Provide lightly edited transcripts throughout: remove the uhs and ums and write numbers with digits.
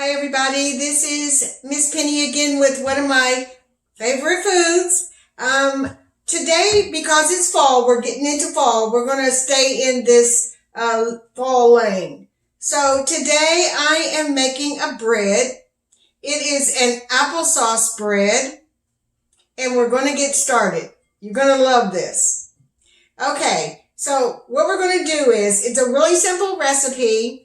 Hi everybody, this is Miss Penny again with one of my favorite foods. Today, because it's fall, we're getting into fall, we're going to stay in this fall lane. So today I am making a bread. It is an applesauce bread and we're going to get started. You're going to love this. Okay, so what we're going to do is, it's a really simple recipe.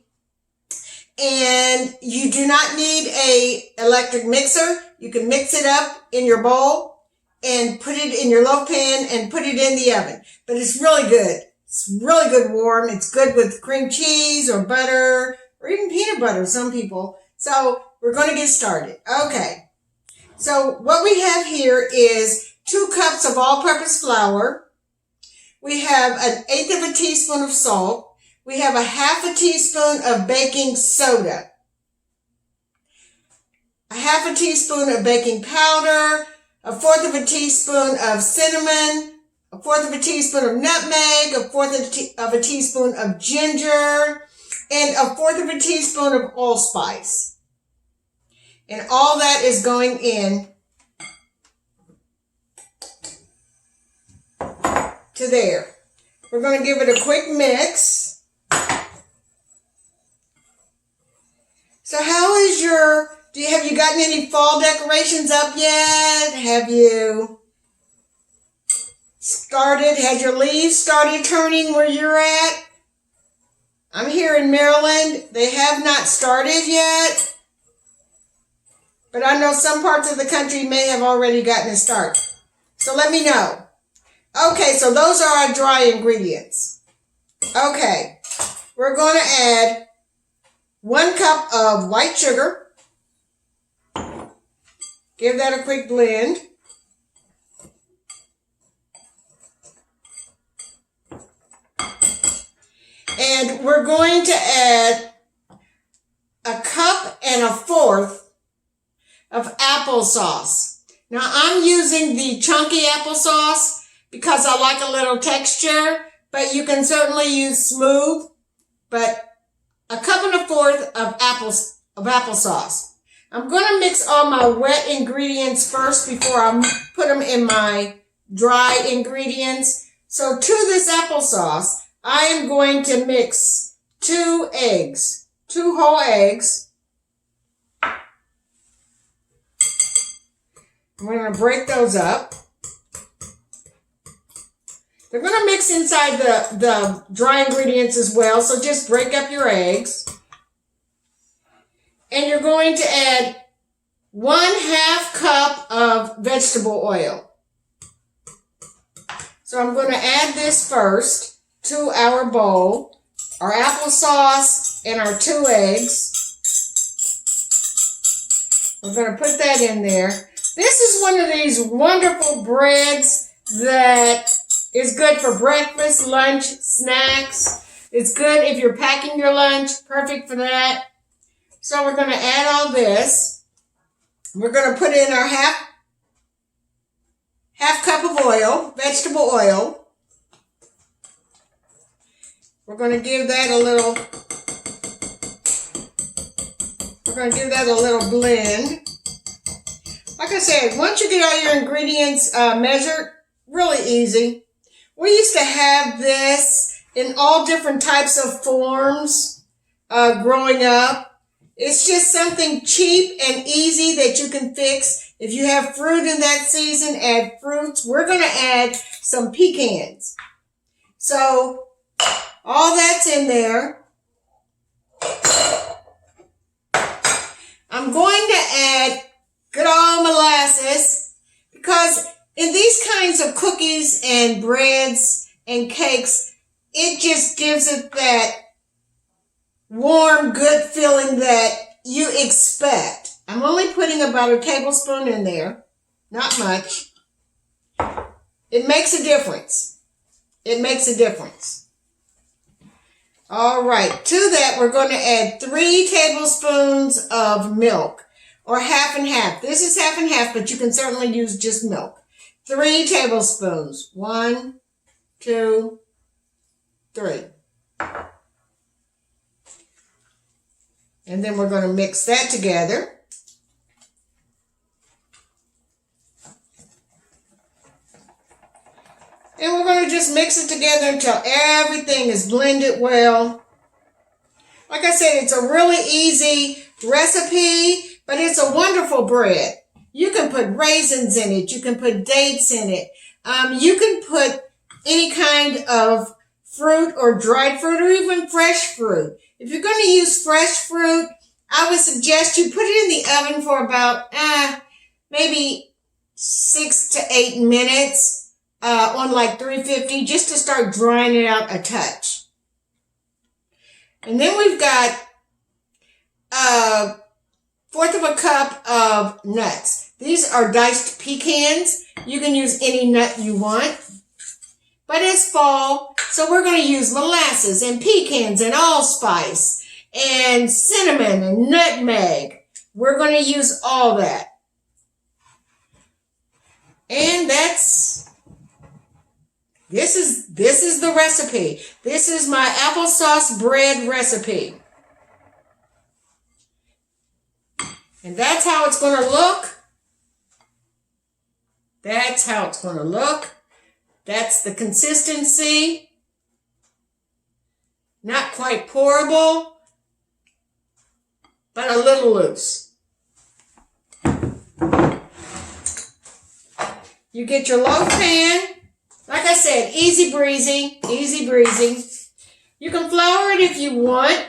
And you do not need a electric mixer. You can mix it up in your bowl and put it in your loaf pan and put it in the oven. But it's really good. It's really good warm. It's good with cream cheese or butter or even peanut butter, some people. So we're going to get started. Okay. So what we have here is 2 cups of all-purpose flour. We have 1/8 of a teaspoon of salt. We have 1/2 teaspoon of baking soda, 1/2 teaspoon of baking powder, 1/4 teaspoon of cinnamon, 1/4 teaspoon of nutmeg, 1/4 teaspoon of ginger, and 1/4 teaspoon of allspice. And all that is going in to there. We're going to give it a quick mix. So how is have you gotten any fall decorations up yet? Have you has your leaves started turning where you're at? I'm here in Maryland. They have not started yet, but I know some parts of the country may have already gotten a start. So let me know. Okay, so those are our dry ingredients. Okay, we're going to add 1 cup of white sugar. Give that a quick blend. And we're going to add 1.25 cups of applesauce. Now I'm using the chunky applesauce because I like a little texture, but you can certainly use smooth, but 1.25 cups of applesauce. I'm going to mix all my wet ingredients first before I put them in my dry ingredients. So to this applesauce, I am going to mix 2 eggs, 2 whole eggs. We're going to break those up. They're going to mix inside the dry ingredients as well, so just break up your eggs. And you're going to add 1/2 cup of vegetable oil. So I'm going to add this first to our bowl, our applesauce and our 2 eggs. We're going to put that in there. This is one of these wonderful breads that is good for breakfast, lunch, snacks. It's good if you're packing your lunch. Perfect for that. So we're going to add all this. We're going to put in our half cup of oil, vegetable oil. We're going to give that a little blend. Like I said, once you get all your ingredients measured, really easy. We used to have this in all different types of forms growing up. It's just something cheap and easy that you can fix. If you have fruit in that season, add fruits. We're going to add some pecans. So all that's in there. I'm going to add good old molasses because in these kinds of cookies and breads and cakes, it just gives it that warm, good feeling that you expect. I'm only putting about 1 tablespoon in there, not much. It makes a difference. It makes a difference. All right, to that we're going to add 3 tablespoons of milk, or half and half. This is half and half, but you can certainly use just milk. 3 tablespoons. 1, 2, 3. And then we're going to mix that together. And we're going to just mix it together until everything is blended well. Like I said, it's a really easy recipe, but it's a wonderful bread. You can put raisins in it. You can put dates in it. You can put any kind of fruit or dried fruit or even fresh fruit. If you're going to use fresh fruit, I would suggest you put it in the oven for about maybe 6 to 8 minutes on like 350 just to start drying it out a touch. And then we've got 1/4 of a cup of nuts. These are diced pecans. You can use any nut you want. But it's fall, so we're going to use molasses and pecans and allspice and cinnamon and nutmeg. We're going to use all that. And this is the recipe. This is my applesauce bread recipe. And that's how it's going to look. That's how it's going to look. That's the consistency. Not quite pourable, but a little loose. You get your loaf pan. Like I said, easy breezy, easy breezy. You can flour it if you want.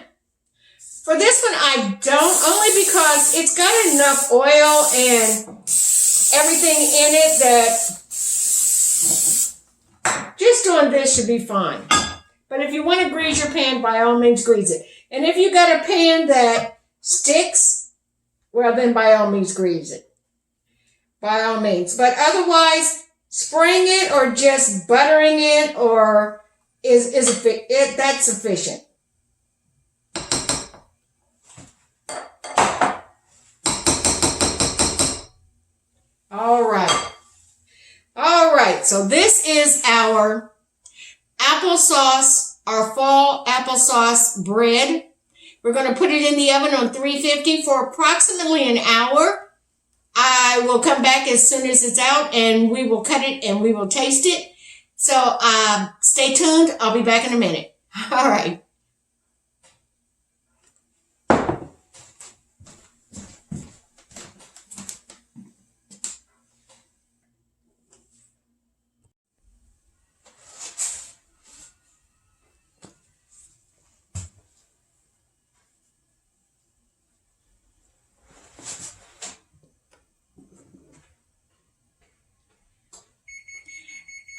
For this one, I don't, only because it's got enough oil and everything in it that just doing this should be fine. But if you want to grease your pan, by all means, grease it. And if you got a pan that sticks, well, then by all means, grease it. By all means. But otherwise, spraying it or just buttering it or that's sufficient. All right, so this is our applesauce, our fall applesauce bread. We're going to put it in the oven on 350 for approximately an hour. I will come back as soon as it's out and we will cut it and we will taste it. So stay tuned. I'll be back in a minute. All right.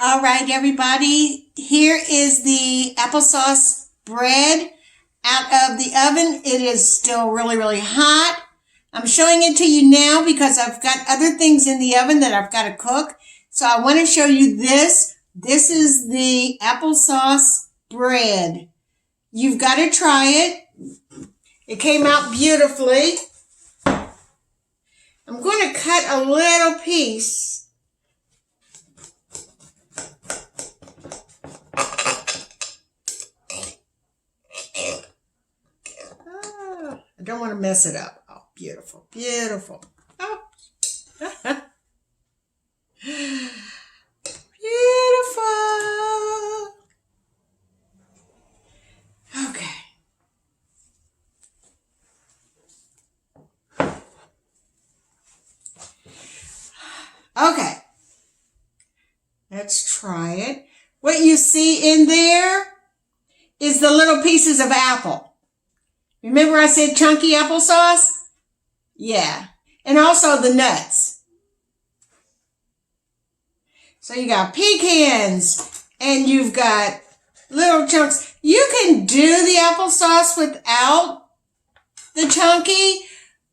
All right, everybody, here is the applesauce bread out of the oven. It is still really, really hot. I'm showing it to you now because I've got other things in the oven that I've got to cook. So I want to show you this. This is the applesauce bread. You've got to try it. It came out beautifully. I'm going to cut a little piece. I don't want to mess it up. Oh, beautiful, beautiful. Oh. Beautiful. Okay. Okay. Let's try it. What you see in there is the little pieces of apple. Remember I said chunky applesauce? Yeah. And also the nuts. So you got pecans and you've got little chunks. You can do the applesauce without the chunky,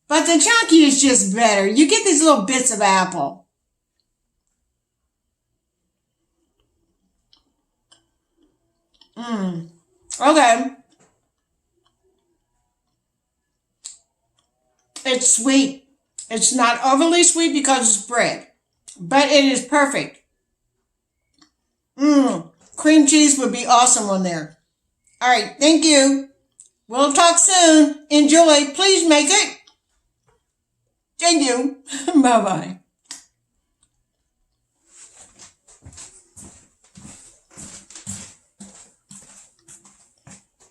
but the chunky is just better. You get these little bits of apple. Okay. It's sweet. It's not overly sweet because it's bread, but it is perfect. Cream cheese would be awesome on there. All right. Thank you. We'll talk soon. Enjoy. Please make it. Thank you. Bye-bye.